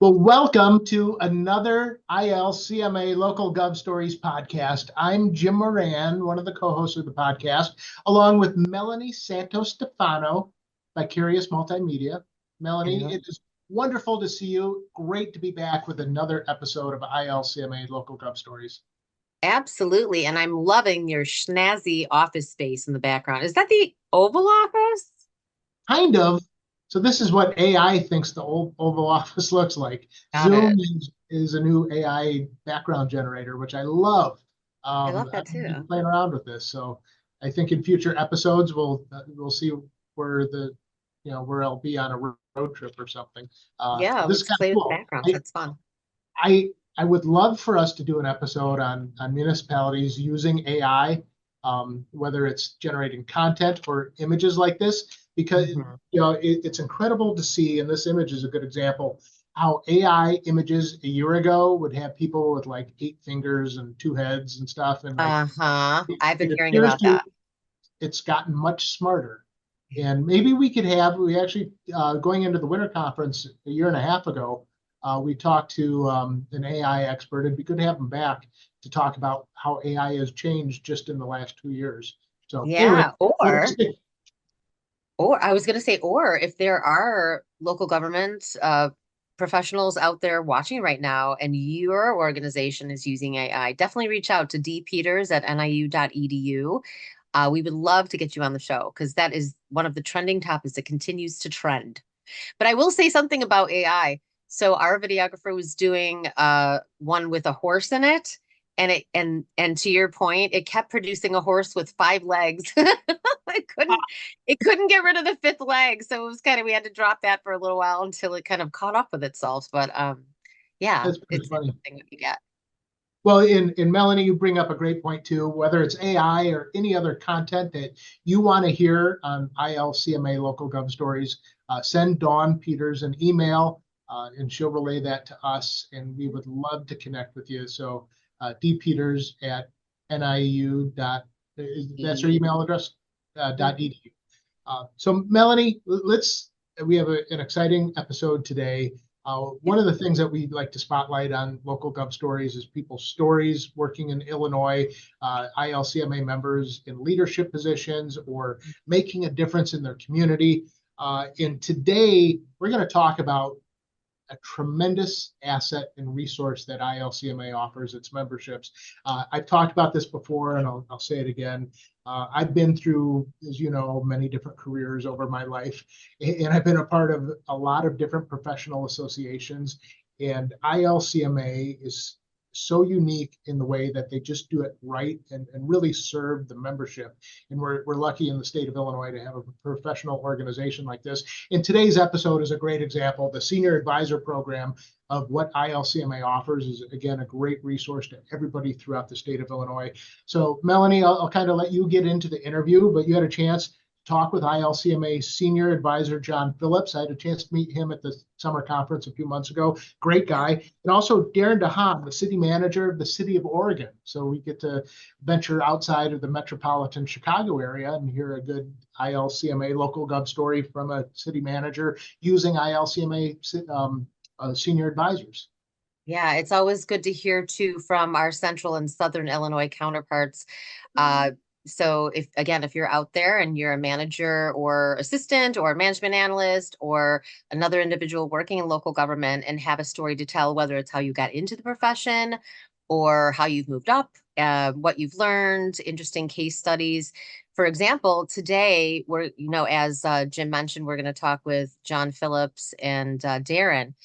Well, welcome to another ILCMA Local Gov Stories podcast. I'm Jim Moran, one of the co-hosts of the podcast, along with Melanie Santostefano, Vicarious Multimedia. Melanie, it is wonderful to see you. Great to be back with another episode of ILCMA Local Gov Stories. Absolutely. And I'm loving your snazzy office space in the background. Is that the Oval Office? Kind of. So this is what AI thinks the Oval Office looks like. Got Zoom it. is a new AI background generator, which I love. I love that I've been too. playing around with this, so I think in future episodes we'll see where where I'll be on a road trip or something. Yeah, This is let's kind of play with the cool. backgrounds. That's fun. I would love for us to do an episode on municipalities using AI, whether it's generating content or images like this, because Mhm. it's incredible to see, and this image is a good example, how AI images a year ago would have people with like 8 fingers and 2 heads and stuff, and like Uh-huh. I've it been hearing appears about to that. it's gotten much smarter. And maybe we actually, going into the winter conference a year and a half ago, we talked to an AI expert. It'd be good to have him back to talk about how AI has changed just in the last 2 years. So anyway, Yeah, what do you think? or I was going to say, or if there are local government professionals out there watching right now and your organization is using AI, definitely reach out to dpeters@niu.edu. We would love to get you on the show because that is one of the trending topics that continues to trend. But I will say something about AI. So our videographer was doing one with a horse in it, and to your point, it kept producing a horse with 5 legs. it couldn't get rid of the fifth leg, so it was kind of we had to drop that for a little while until it kind of caught up with itself. But yeah, That's pretty it's funny. interesting what you get. Well, in Melanie, you bring up a great point too. Whether it's AI or any other content that you want to hear on ILCMA Local Gov Stories, send Dawn Peters an email, and she'll relay that to us, and we would love to connect with you. So, dpeters@niu that's your email address, .edu. So, Melanie, we have an exciting episode today. One of the things that we like to spotlight on Local Gov Stories is people's stories working in Illinois, ILCMA members in leadership positions or making a difference in their community. And today we're going to talk about a tremendous asset and resource that ILCMA offers its memberships. I've talked about this before, and I'll say it again. I've been through, as you know, many different careers over my life, and I've been a part of a lot of different professional associations. And ILCMA is so unique in the way that they just do it right and really serve the membership. And we're lucky in the state of Illinois to have a professional organization like this. And today's episode is a great example. The Senior Advisor Program of what ILCMA offers is, again, a great resource to everybody throughout the state of Illinois. So, Melanie, I'll kind of let you get into the interview, but you had a chance talk with ILCMA Senior Advisor John Phillips. I had a chance to meet him at the summer conference a few months ago. Great guy. And also Darin DeHaan, the city manager of the city of Oregon. So we get to venture outside of the metropolitan Chicago area and hear a good ILCMA local gov story from a city manager using ILCMA senior advisors. Yeah, it's always good to hear too from our central and southern Illinois counterparts. Uh, so if you're out there and you're a manager or assistant or a management analyst or another individual working in local government and have a story to tell, whether it's how you got into the profession or how you've moved up, what you've learned, interesting case studies. For example, today as Jim mentioned, we're going to talk with John Phillips and Darin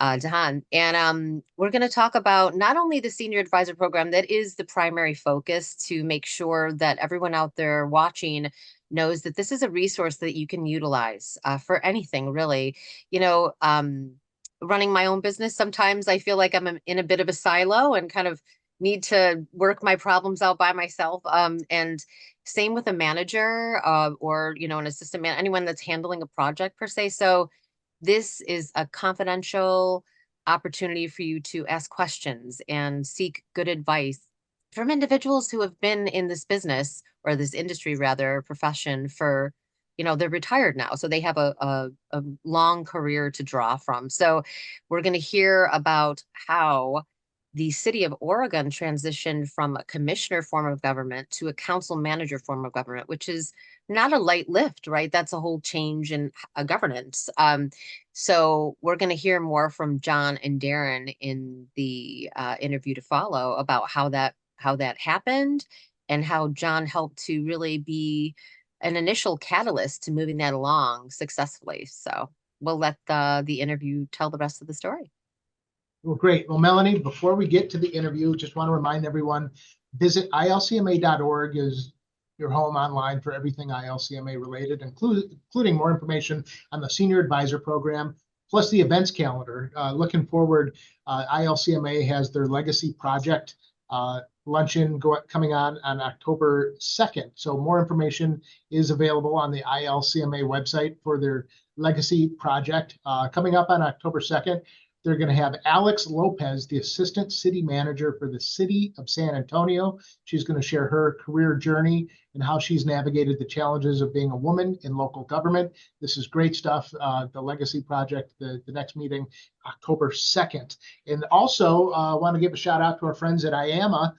DeHaan. And we're going to talk about not only the senior advisor program that is the primary focus to make sure that everyone out there watching knows that this is a resource that you can utilize for anything, really. Running my own business, sometimes I feel like I'm in a bit of a silo and kind of need to work my problems out by myself. And same with a manager or, an assistant man, anyone that's handling a project per se. So this is a confidential opportunity for you to ask questions and seek good advice from individuals who have been in this business or this industry, rather, profession for they're retired now, so they have a long career to draw from. So we're going to hear about how the city of Oregon transitioned from a commissioner form of government to a council manager form of government, which is not a light lift, right? That's a whole change in governance. So we're going to hear more from John and Darin in the interview to follow about how that happened and how John helped to really be an initial catalyst to moving that along successfully. So we'll let the interview tell the rest of the story. Well, great. Well, Melanie, before we get to the interview, just want to remind everyone, visit ilcma.org is your home online for everything ILCMA related, including more information on the Senior Advisor Program, plus the events calendar. Looking forward, ILCMA has their Legacy Project luncheon coming on October 2nd. So more information is available on the ILCMA website for their Legacy Project. Coming up on October 2nd, they're going to have Alex Lopez, the Assistant City Manager for the City of San Antonio. She's going to share her career journey and how she's navigated the challenges of being a woman in local government. This is great stuff. The Legacy Project, the next meeting, October 2nd. And also want to give a shout out to our friends at IAMA.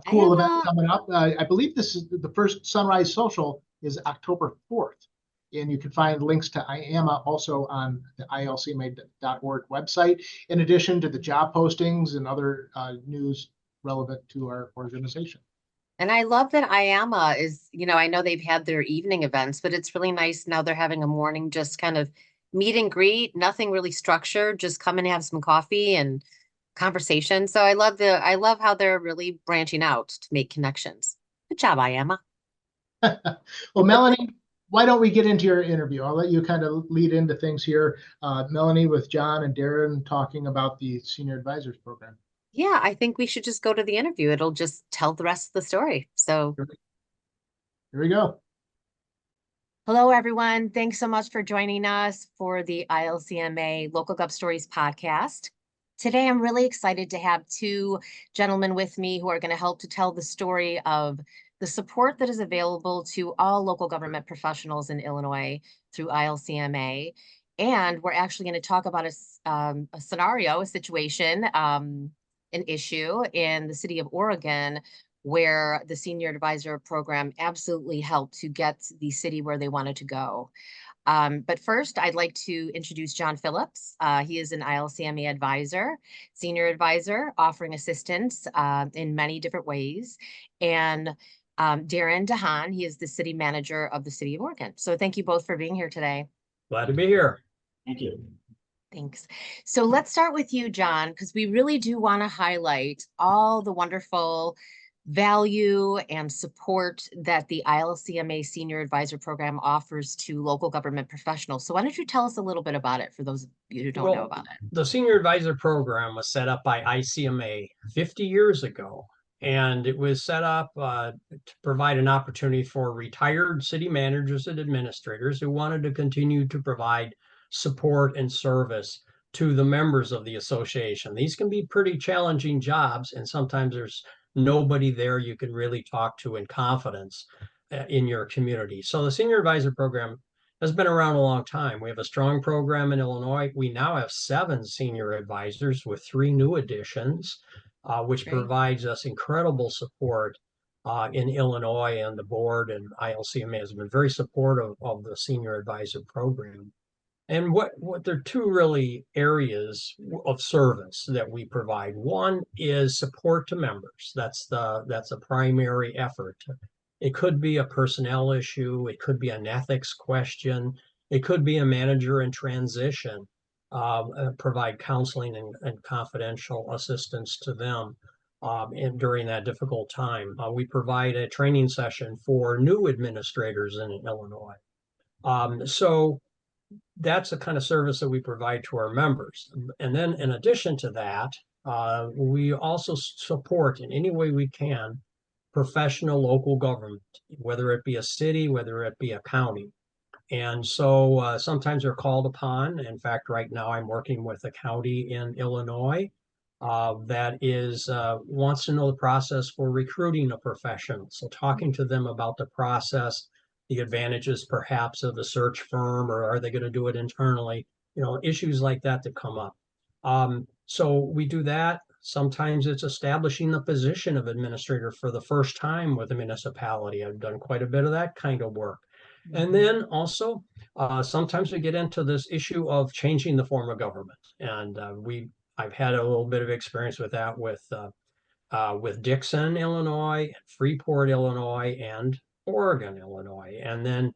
Cool event coming up. I believe this is the first Sunrise Social is October 4th. And you can find links to IAMA also on the ilcma.org website, in addition to the job postings and other news relevant to our organization. And I love that IAMA is, I know they've had their evening events, but it's really nice now they're having a morning just kind of meet and greet, nothing really structured, just come and have some coffee and conversation. So I love how they're really branching out to make connections. Good job, IAMA. Well, Melanie, why don't we get into your interview? I'll let you kind of lead into things here. Melanie with John and Darin talking about the Senior Advisors Program. Yeah, I think we should just go to the interview. It'll just tell the rest of the story. So here we go. Hello, everyone. Thanks so much for joining us for the ILCMA Local Gov Stories podcast. Today, I'm really excited to have two gentlemen with me who are going to help to tell the story of the support that is available to all local government professionals in Illinois through ILCMA. And we're actually going to talk about a scenario, a situation, an issue in the city of Oregon where the Senior Advisor Program absolutely helped to get the city where they wanted to go. But first, I'd like to introduce John Phillips. He is an ILCMA advisor, senior advisor, offering assistance in many different ways. And Darin DeHaan, he is the city manager of the city of Oregon. So thank you both for being here today. Glad to be here. Thank you. Thanks. So let's start with you, John, because we really do want to highlight all the wonderful value and support that the ILCMA Senior Advisor Program offers to local government professionals. So why don't you tell us a little bit about it for those of you who don't know about it? The Senior Advisor Program was set up by ICMA 50 years ago, and it was set up to provide an opportunity for retired city managers and administrators who wanted to continue to provide support and service to the members of the association. These can be pretty challenging jobs, and sometimes there's nobody there you can really talk to in confidence in your community. So the Senior Advisor Program has been around a long time. We have a strong program in Illinois. We now have 7 senior advisors with 3 new additions, which provides us incredible support in Illinois, and the board and ILCMA has been very supportive of the Senior Advisor Program. And what there are 2 really areas of service that we provide. One is support to members. That's a primary effort. It could be a personnel issue. It could be an ethics question. It could be a manager in transition. Provide counseling and confidential assistance to them during that difficult time. We provide a training session for new administrators in Illinois. So that's the kind of service that we provide to our members. And then in addition to that, we also support in any way we can professional local government, whether it be a city, whether it be a county. And so sometimes they're called upon. In fact, right now I'm working with a county in Illinois that wants to know the process for recruiting a professional. So talking to them about the process the advantages perhaps of a search firm, or are they going to do it internally? You know, issues like that come up. So we do that. Sometimes it's establishing the position of administrator for the first time with a municipality. I've done quite a bit of that kind of work. And then also, sometimes we get into this issue of changing the form of government. And I've had a little bit of experience with that with Dixon, Illinois, Freeport, Illinois, and Oregon, Illinois. And then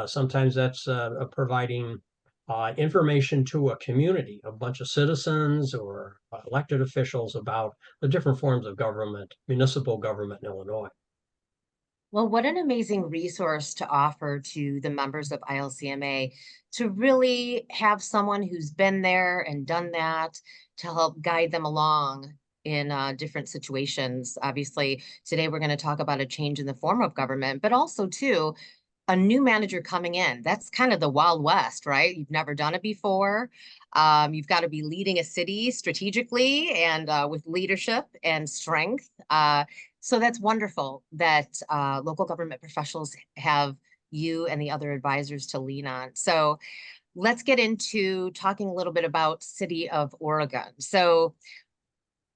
sometimes that's providing information to a community, a bunch of citizens or elected officials about the different forms of government, municipal government in Illinois. Well, what an amazing resource to offer to the members of ILCMA to really have someone who's been there and done that to help guide them along in different situations. Obviously, today we're going to talk about a change in the form of government, but also too, a new manager coming in. That's kind of the Wild West, right? You've never done it before. You've got to be leading a city strategically and with leadership and strength. So that's wonderful that local government professionals have you and the other advisors to lean on. So let's get into talking a little bit about City of Oregon. So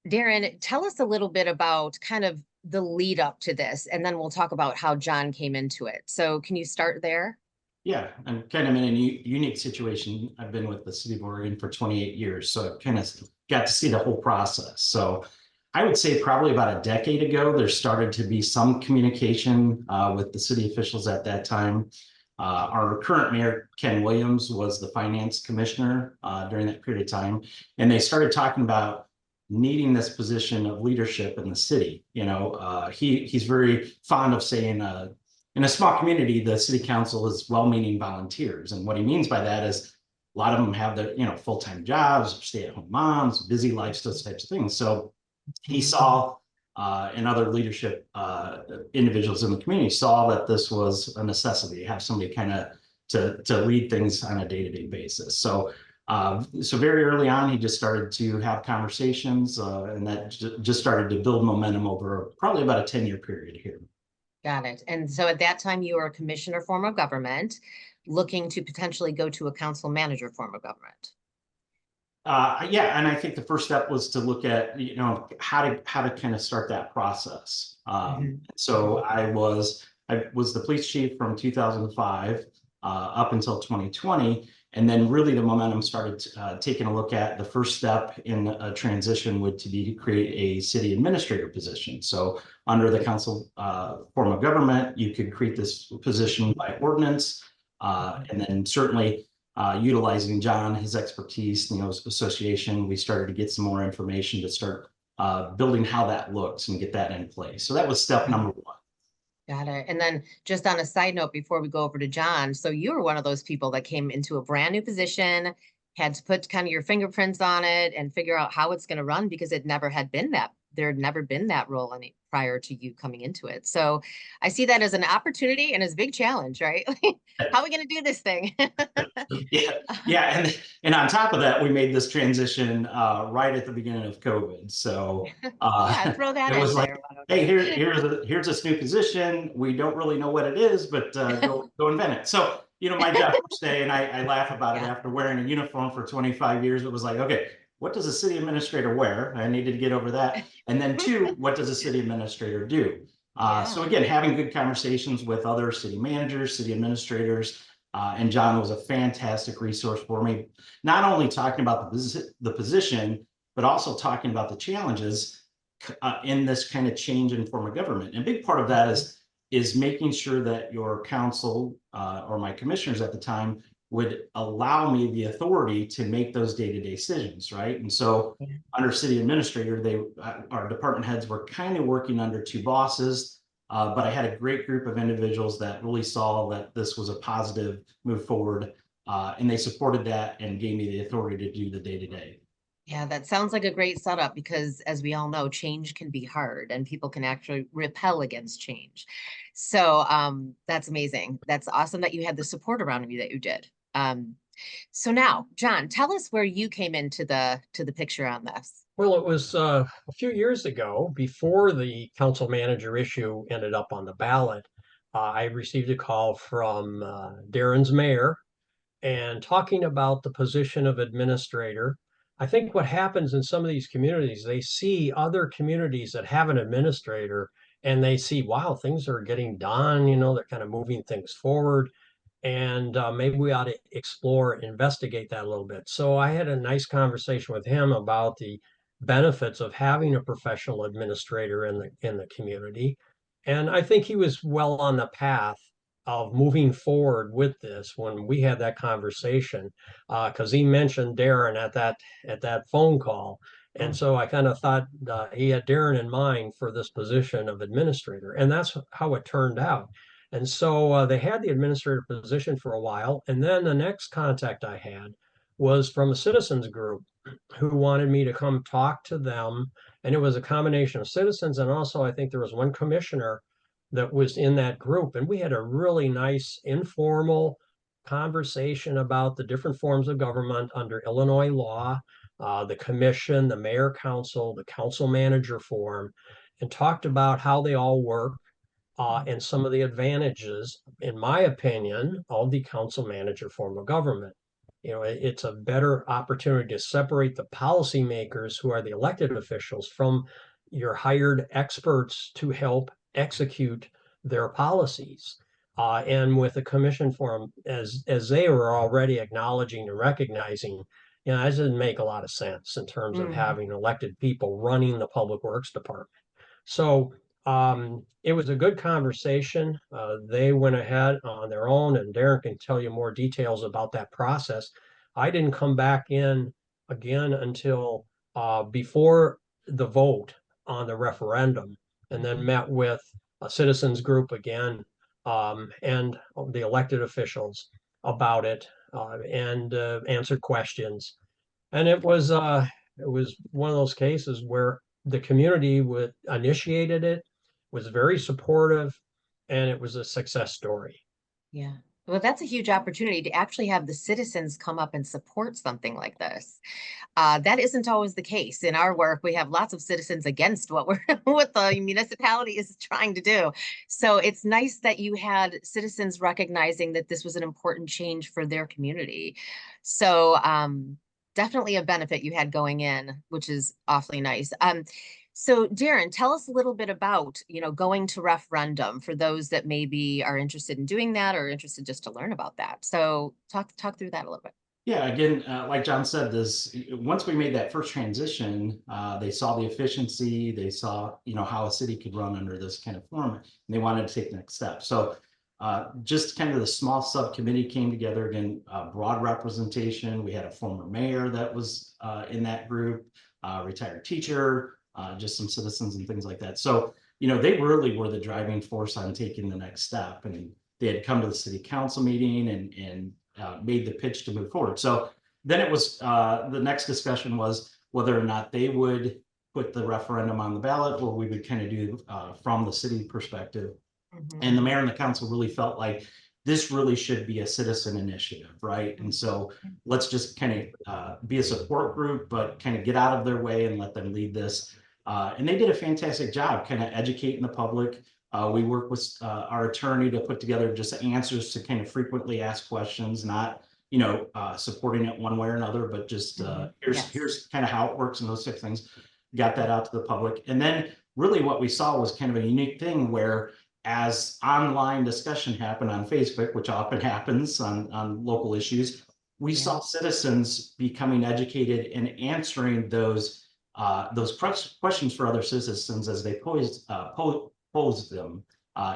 Darin, tell us a little bit about kind of the lead up to this, and then we'll talk about how John came into it. So can you start there? Yeah, I'm kind of in a unique situation. I've been with the City of Oregon for 28 years, so I kind of got to see the whole process. So I would say probably about a decade ago, there started to be some communication with the city officials at that time. Our current mayor, Ken Williams, was the finance commissioner during that period of time, and they started talking about needing this position of leadership in the city. You know, he's very fond of saying, in a small community, the city council is well-meaning volunteers. And what he means by that is a lot of them have their, full-time jobs, stay-at-home moms, busy lives, those types of things. So he saw, and other leadership individuals in the community saw that this was a necessity to have somebody kind of to lead things on a day-to-day basis. So very early on, he just started to have conversations, and that just started to build momentum over probably about a 10-year period here. Got it. And so at that time, you were a commissioner form of government, looking to potentially go to a council manager form of government. Yeah, and I think the first step was to look at, how to kind of start that process. So I was the police chief from 2005 up until 2020. And then really the momentum started taking a look at the first step in a transition would be to create a city administrator position. So under the council form of government, you could create this position by ordinance. And then certainly utilizing John, his expertise, association, we started to get some more information to start building how that looks and get that in place. So that was step number one. Got it. And then just on a side note, before we go over to John, so you were one of those people that came into a brand new position, had to put kind of your fingerprints on it and figure out how it's going to run because it never had been that. There had never been that role prior to you coming into it. So I see that as an opportunity and as a big challenge, right? How are we going to do this thing? Yeah. And on top of that, we made this transition right at the beginning of COVID. So throw that in there. Hey, here's this new position. We don't really know what it is, but go invent it. So, my job first day, and I laugh about it after wearing a uniform for 25 years, it was like, okay, what does a city administrator wear? I needed to get over that. And then two, what does a city administrator do? So again, having good conversations with other city managers, city administrators, and John was a fantastic resource for me, not only talking about the position, but also talking about the challenges in this kind of change in form of government. And a big part of that is making sure that your council or my commissioners at the time would allow me the authority to make those day-to-day decisions, right? And so under city administrator, our department heads were kind of working under two bosses, but I had a great group of individuals that really saw that this was a positive move forward, and they supported that and gave me the authority to do the day-to-day. Yeah, that sounds like a great setup because as we all know, change can be hard and people can actually repel against change. So that's amazing. That's awesome that you had the support around you that you did. So now, John, tell us where you came into the picture on this. Well, it was a few years ago, before the council manager issue ended up on the ballot. I received a call from Darin's mayor and talking about the position of administrator. I think what happens in some of these communities, they see other communities that have an administrator and they see, wow, things are getting done, they're kind of moving things forward. And maybe we ought to explore, investigate that a little bit. So I had a nice conversation with him about the benefits of having a professional administrator in the community. And I think he was well on the path of moving forward with this when we had that conversation, because he mentioned Darin at that phone call. And so I kind of thought he had Darin in mind for this position of administrator, and that's how it turned out. And so they had the administrator position for a while. And then the next contact I had was from a citizens group who wanted me to come talk to them. And it was a combination of citizens. And also, I think there was one commissioner that was in that group. And we had a really nice informal conversation about the different forms of government under Illinois law, the commission, the mayor council, the council manager form, and talked about how they all work and some of the advantages, in my opinion, of the council manager form of government. It's a better opportunity to separate the policymakers who are the elected officials from your hired experts to help execute their policies. And with the commission form, as they were already acknowledging and recognizing, that doesn't make a lot of sense in terms of having elected people running the public works department. So it was a good conversation. They went ahead on their own, and Darin can tell you more details about that process. I didn't come back in again until before the vote on the referendum, and then met with a citizens group again and the elected officials about it and answered questions. And it was one of those cases where the community initiated it, was very supportive, and it was a success story. Yeah. Well, that's a huge opportunity to actually have the citizens come up and support something like this. That isn't always the case. In our work, we have lots of citizens against what the municipality is trying to do. So it's nice that you had citizens recognizing that this was an important change for their community. So definitely a benefit you had going in, which is awfully nice. So Darin, tell us a little bit about, going to referendum for those that maybe are interested in doing that or interested just to learn about that. So talk through that a little bit. Yeah, again, like John said, once we made that first transition, they saw the efficiency, they saw, how a city could run under this kind of form, and they wanted to take the next step. So just kind of the small subcommittee came together, again, broad representation. We had a former mayor that was in that group, retired teacher, just some citizens and things like that. So, they really were the driving force on taking the next step. And they had come to the city council meeting and made the pitch to move forward. So then it was, the next discussion was whether or not they would put the referendum on the ballot, or we would kind of do from the city perspective. And the mayor and the council really felt like this really should be a citizen initiative, right? And so let's just kind of be a support group, but kind of get out of their way and let them lead this. And they did a fantastic job kind of educating the public. We worked with our attorney to put together just answers to kind of frequently asked questions, not, supporting it one way or another, but just here's kind of how it works and those types of things. Got that out to the public. And then really what we saw was kind of a unique thing where as online discussion happened on Facebook, which often happens on local issues, we saw citizens becoming educated and answering those questions for other citizens as they posed them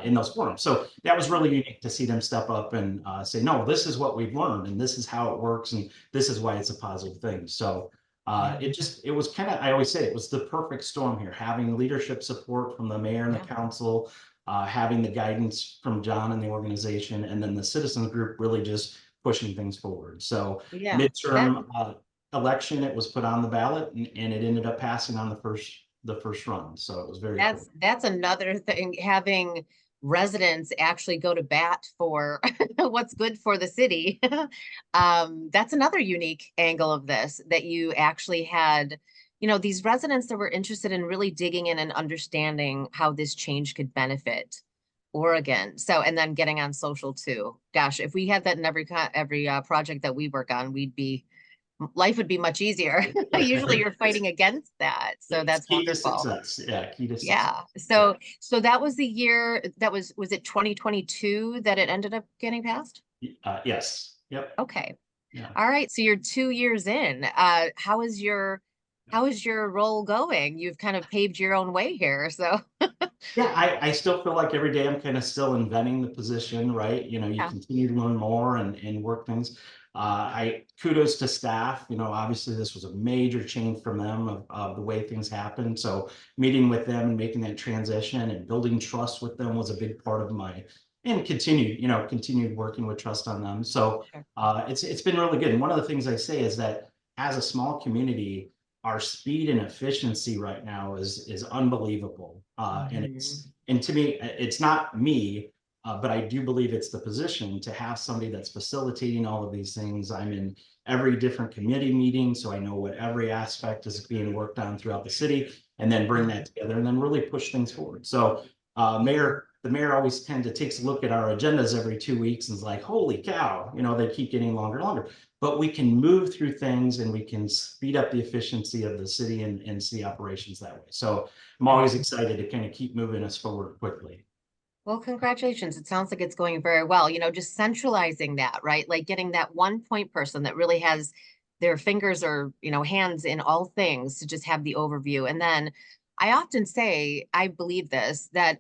in those forums. So that was really unique to see them step up and say, no, this is what we've learned and this is how it works and this is why it's a positive thing. So it was kind of, I always say it was the perfect storm here, having leadership support from the mayor and the council, having the guidance from John and the organization, and then the citizens group really just pushing things forward. So midterm election, it was put on the ballot and it ended up passing on the first run. So it was very cool. That's another thing, having residents actually go to bat for what's good for the city. That's another unique angle of this, that you actually had, these residents that were interested in really digging in and understanding how this change could benefit Oregon. So, and then getting on social too. Gosh, if we had that in every project that we work on, life would be much easier. Usually you're fighting against that. So It's that's key to wonderful. success. Yeah, key to success. Yeah. So that was the year that was it 2022 that it ended up getting passed? Yes. Yep. Okay. Yeah. All right. So you're 2 years in. How is your role going? You've kind of paved your own way here. So Yeah, I still feel like every day I'm kind of still inventing the position, right? You know, you yeah. continue to learn more and work things. I kudos to staff. You know, obviously this was a major change from them of the way things happened. So meeting with them and making that transition and building trust with them was a big part of and continued working with trust on them. So Sure. it's been really good. And one of the things I say is that as a small community, our speed and efficiency right now is unbelievable. And to me, it's not me, but I do believe it's the position to have somebody that's facilitating all of these things. I'm in every different committee meeting, so I know what every aspect is being worked on throughout the city, and then bring that together and then really push things forward. So the mayor always kind of takes a look at our agendas every 2 weeks and is like, holy cow, you know, they keep getting longer and longer. But we can move through things and we can speed up the efficiency of the city and city operations that way. So I'm always excited to kind of keep moving us forward quickly. Well, congratulations. It sounds like it's going very well. You know, just centralizing that, right? Like getting that one point person that really has their fingers or, hands in all things to just have the overview. And then I often say, I believe this, that,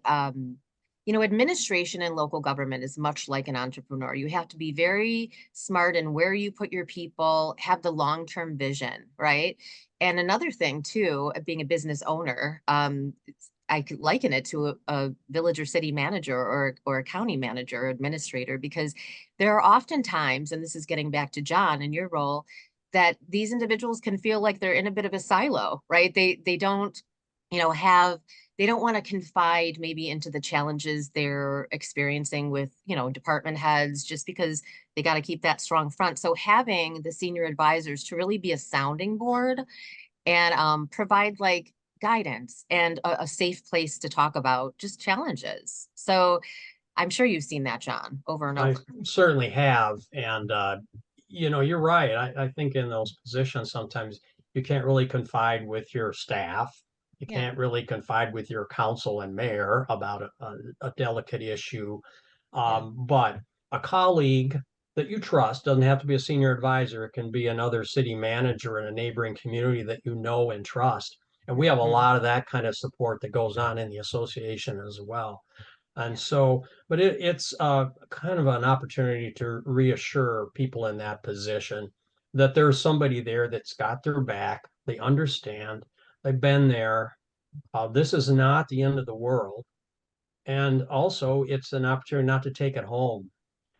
administration in local government is much like an entrepreneur. You have to be very smart in where you put your people, have the long-term vision, right? And another thing too, being a business owner, I could liken it to a village or city manager or a county manager or administrator, because there are often times, and this is getting back to John and your role, that these individuals can feel like they're in a bit of a silo, right? They don't, they don't want to confide maybe into the challenges they're experiencing with, department heads, just because they got to keep that strong front. So having the senior advisors to really be a sounding board and provide like guidance and a safe place to talk about just challenges. So I'm sure you've seen that, John, over and I over. certainly have. And, you're right. I think in those positions, sometimes you can't really confide with your staff. You Yeah. can't really confide with your council and mayor about a delicate issue. But a colleague that you trust doesn't have to be a senior advisor. It can be another city manager in a neighboring community that you know and trust. And we have a lot of that kind of support that goes on in the association as well. And so, but it's kind of an opportunity to reassure people in that position that there's somebody there that's got their back. They understand. They've been there. This is not the end of the world. And also, it's an opportunity not to take it home,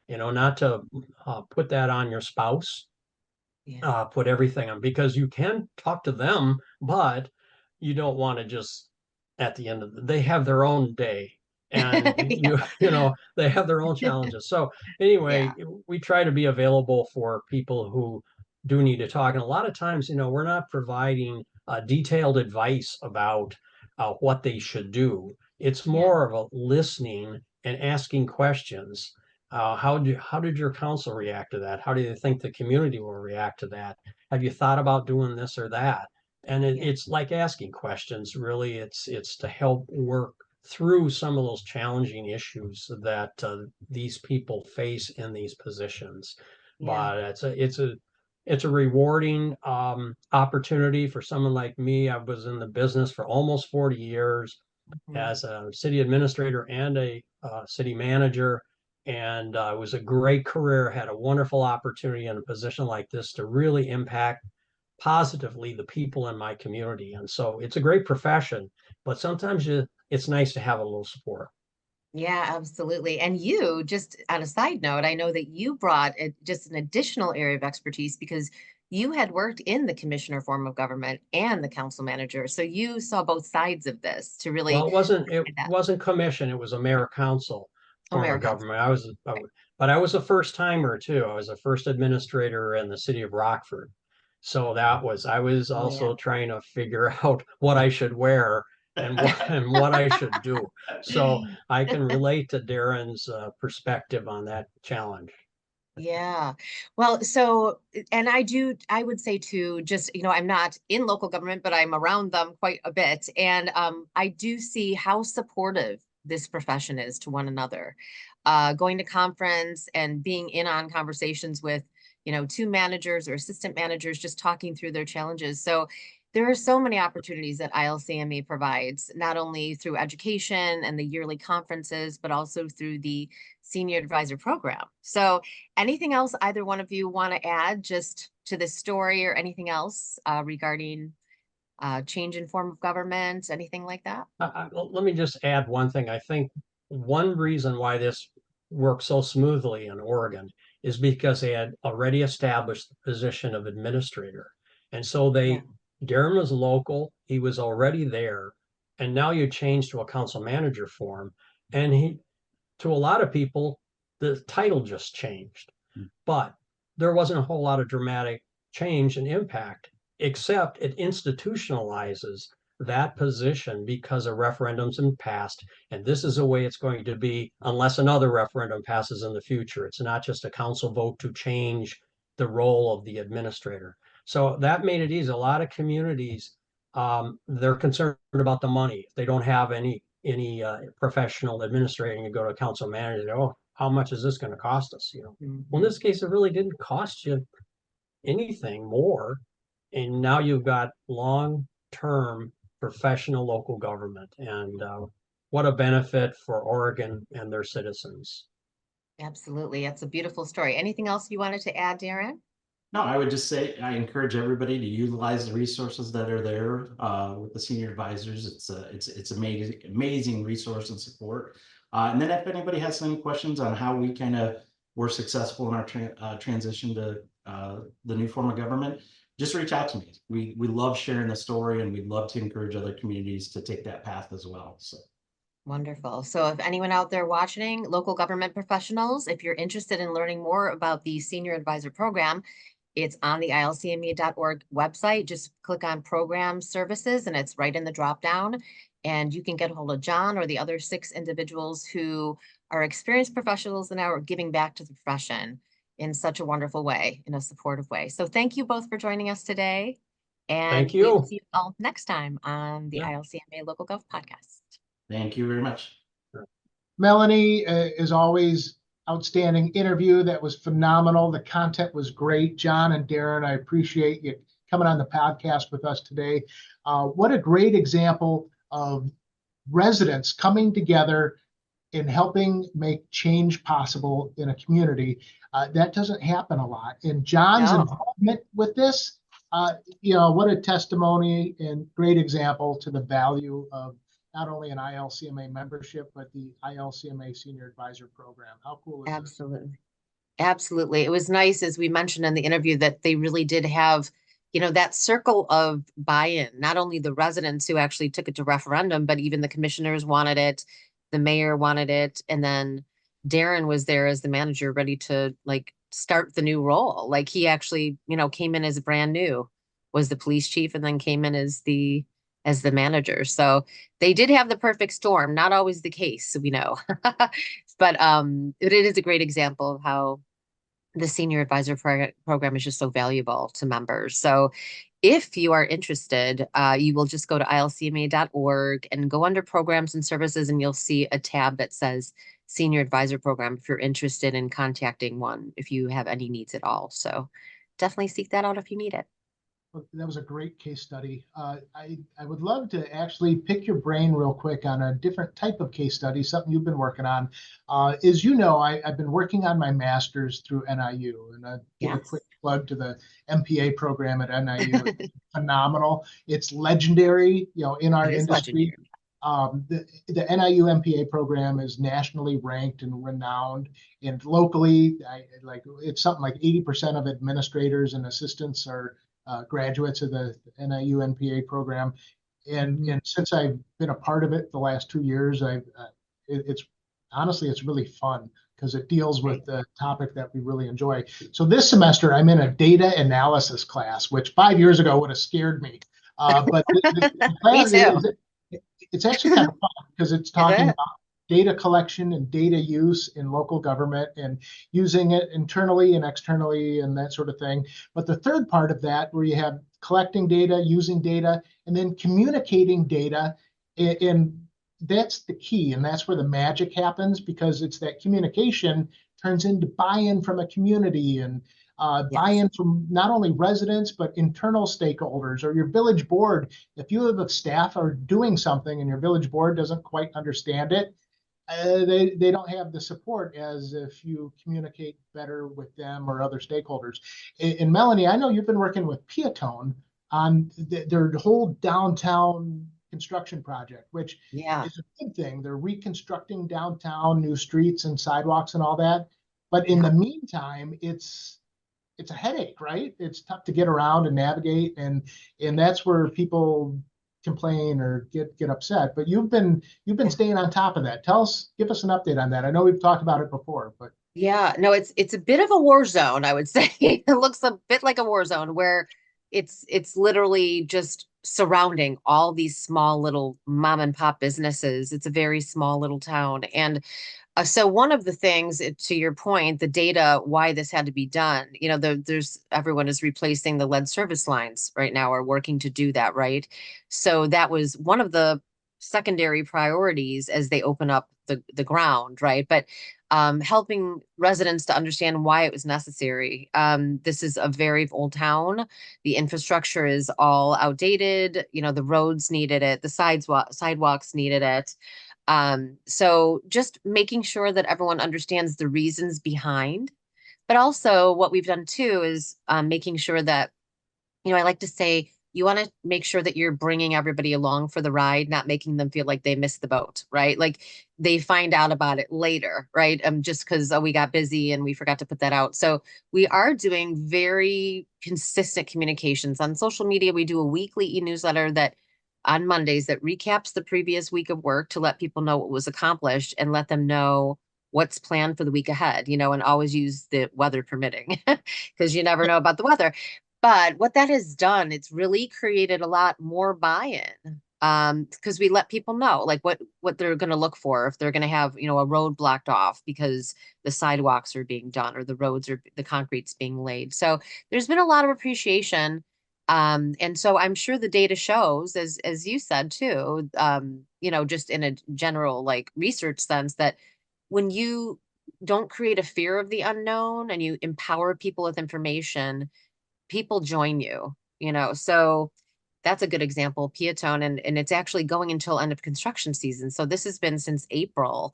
not to put that on your spouse, Yeah. put everything on, because you can talk to them, but you don't want to just at the end of they have their own day and they have their own challenges. So anyway, Yeah. we try to be available for people who do need to talk. And a lot of times, we're not providing detailed advice about what they should do. It's more of a listening and asking questions. How did your council react to that? How do you think the community will react to that? Have you thought about doing this or that? And it's like asking questions. Really, it's to help work through some of those challenging issues that these people face in these positions. Yeah. But it's a rewarding opportunity for someone like me. I was in the business for almost 40 years as a city administrator and a city manager. And it was a great career, had a wonderful opportunity in a position like this to really impact positively the people in my community. And so it's a great profession, but sometimes it's nice to have a little support. Yeah, absolutely. And you, just on a side note, I know that you brought just an additional area of expertise because you had worked in the commissioner form of government and the council manager. So you saw both sides of this to really Well, it wasn't commission, it was a mayor council form of Americans. government. But I was a first timer too. I was a first administrator in the city of Rockford. So I was Oh, yeah. also trying to figure out what I should wear and what I should do. So I can relate to Darin's perspective on that challenge. Yeah. Well, so, and I would say too, just, I'm not in local government, but I'm around them quite a bit. And I do see how supportive this profession is to one another. Going to conference and being in on conversations with, two managers or assistant managers, just talking through their challenges. So there are so many opportunities that ILCMA provides, not only through education and the yearly conferences, but also through the Senior Advisor Program. So anything else either one of you want to add just to this story, or anything else regarding change in form of government, anything like that? Let me just add one thing. I think one reason why this worked so smoothly in Oregon is because they had already established the position of administrator. And so Darin was local, he was already there, and now you change to a council manager form, and to a lot of people, the title just changed. But there wasn't a whole lot of dramatic change and impact, except it institutionalizes that position because a referendum's been passed, and this is the way it's going to be unless another referendum passes in the future. It's not just a council vote to change the role of the administrator. So that made it easy. A lot of communities, they're concerned about the money. They don't have any professional administrating to go to a council manager. Oh, how much is this going to cost us? Well, in this case, it really didn't cost you anything more. And now you've got long-term professional local government, and what a benefit for Oregon and their citizens. Absolutely. That's a beautiful story. Anything else you wanted to add, Darin? No, I would just say I encourage everybody to utilize the resources that are there with the senior advisors. It's amazing resource and support. And then if anybody has any questions on how we kind of were successful in our transition to the new form of government, just reach out to me. We love sharing the story, and we'd love to encourage other communities to take that path as well. So. Wonderful. So if anyone out there watching, local government professionals, if you're interested in learning more about the Senior Advisor Program, it's on the ILCMA.org website. Just click on Program Services, and it's right in the drop down. And you can get a hold of John or the other 6 individuals who are experienced professionals and are giving back to the profession in such a wonderful way, in a supportive way. So thank you both for joining us today. And thank you. We'll see you all next time on the ILCMA Local Gov podcast. Thank you very much. Melanie, as always, outstanding interview. That was phenomenal. The content was great. John and Darin, I appreciate you coming on the podcast with us today. What a great example of residents coming together and helping make change possible in a community. That doesn't happen a lot. And John's involvement with this, what a testimony and great example to the value of not only an ILCMA membership, but the ILCMA Senior Advisor Program. How cool is Absolutely. This? Absolutely. It was nice, as we mentioned in the interview, that they really did have, that circle of buy-in, not only the residents who actually took it to referendum, but even the commissioners wanted it, the mayor wanted it, and then Darin was there as the manager, ready to start the new role. He actually, came in as brand new, was the police chief, and then came in as the manager. So they did have the perfect storm. Not always the case, we know, but it is a great example of how the Senior Advisor Program is just so valuable to members. So if you are interested, you will just go to ilcma.org and go under Programs and Services, and you'll see a tab that says Senior Advisor Program if you're interested in contacting one, if you have any needs at all. So definitely seek that out if you need it. That was a great case study. I would love to actually pick your brain real quick on a different type of case study, something you've been working on. As you know, I've been working on my master's through NIU, and give a quick plug to the MPA program at NIU. It's phenomenal. It's legendary, in our industry. The NIU MPA program is nationally ranked and renowned, and locally, it's something like 80% of administrators and assistants are graduates of the NIU NPA program, and since I've been a part of it the last 2 years, it's really fun because it deals with the topic that we really enjoy. So this semester I'm in a data analysis class, which 5 years ago would have scared me. But the class it's actually kind of fun because it's Is talking it? about data collection and data use in local government and using it internally and externally and that sort of thing. But the third part of that, where you have collecting data, using data, and then communicating data, and that's the key. And that's where the magic happens, because it's that communication turns into buy-in from a community and Yes. buy-in from not only residents, but internal stakeholders or your village board. If you have a staff are doing something and your village board doesn't quite understand it, they don't have the support as if you communicate better with them or other stakeholders. And Melanie, I know you've been working with Peatone on their whole downtown construction project, which Yeah. is a good thing. They're reconstructing downtown, new streets and sidewalks and all that. But in Yeah. the meantime, it's a headache, right? It's tough to get around and navigate, and that's where people complain or get upset. But you've been staying on top of that. Give us an update on that. I know we've talked about it before, but Yeah, no, it's a bit of a war zone, I would say. It looks a bit like a war zone where it's literally just surrounding all these small little mom and pop businesses. It's a very small little town. And so one of the things, to your point, the data, why this had to be done, there's everyone is replacing the lead service lines right now, or working to do that, right? So that was one of the secondary priorities as they open up the ground, right? But helping residents to understand why it was necessary. This is a very old town. The infrastructure is all outdated. The roads needed it. The sidewalks needed it. So just making sure that everyone understands the reasons behind, but also what we've done too is making sure that, I like to say, you want to make sure that you're bringing everybody along for the ride, not making them feel like they missed the boat, right? Like they find out about it later, right? Just because, we got busy and we forgot to put that out. So we are doing very consistent communications on social media. We do a weekly e-newsletter that on Mondays that recaps the previous week of work to let people know what was accomplished and let them know what's planned for the week ahead, and always use the weather permitting, because you never know about the weather. But what that has done, it's really created a lot more buy-in, because we let people know like what they're going to look for if they're going to have, a road blocked off because the sidewalks are being done or the concrete's being laid. So there's been a lot of appreciation. And so I'm sure the data shows, as you said too, just in a general like research sense, that when you don't create a fear of the unknown and you empower people with information, people join you, so that's a good example, Peatone, and it's actually going until end of construction season. So this has been since April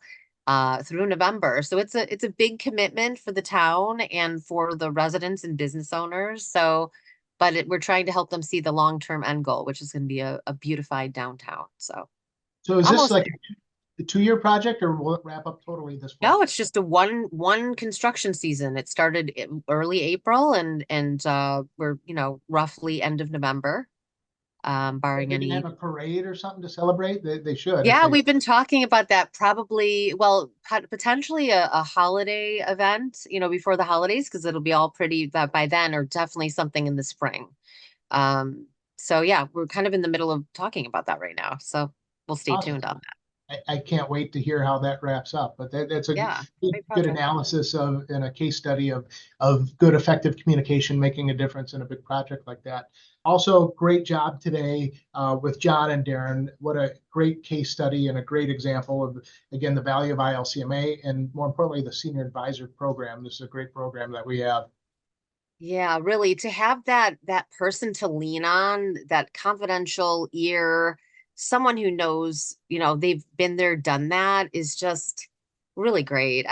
through November. So it's a big commitment for the town and for the residents and business owners. So, but we're trying to help them see the long-term end goal, which is going to be a beautified downtown. So is this almost like a 2-year project, or will it wrap up totally this fall? No, it's just a one construction season. It started in early April and we're, roughly end of November, barring They can any. have a parade or something to celebrate. They should. Yeah, we've been talking about that, probably, well, potentially a holiday event, before the holidays, because it'll be all pretty by then, or definitely something in the spring. So yeah, we're kind of in the middle of talking about that right now. So we'll stay Awesome. tuned on that. I can't wait to hear how that wraps up. But that's a Yeah, good project. analysis and a case study of good, effective communication making a difference in a big project like that. Also, great job today with John and Darin. What a great case study and a great example of, again, the value of ILCMA and, more importantly, the Senior Advisor Program. This is a great program that we have. Yeah, really, to have that person to lean on, that confidential ear, someone who knows, they've been there, done that, is just really great.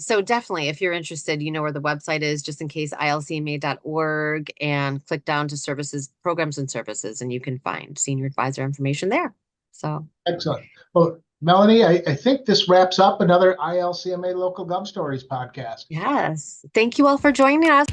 So definitely, if you're interested, you know where the website is, just in case, ilcma.org, and click down to services, programs and services, and you can find senior advisor information there. So Excellent. Well, Melanie, I think this wraps up another ILCMA Local Gov Stories podcast. yes, thank you all for joining us.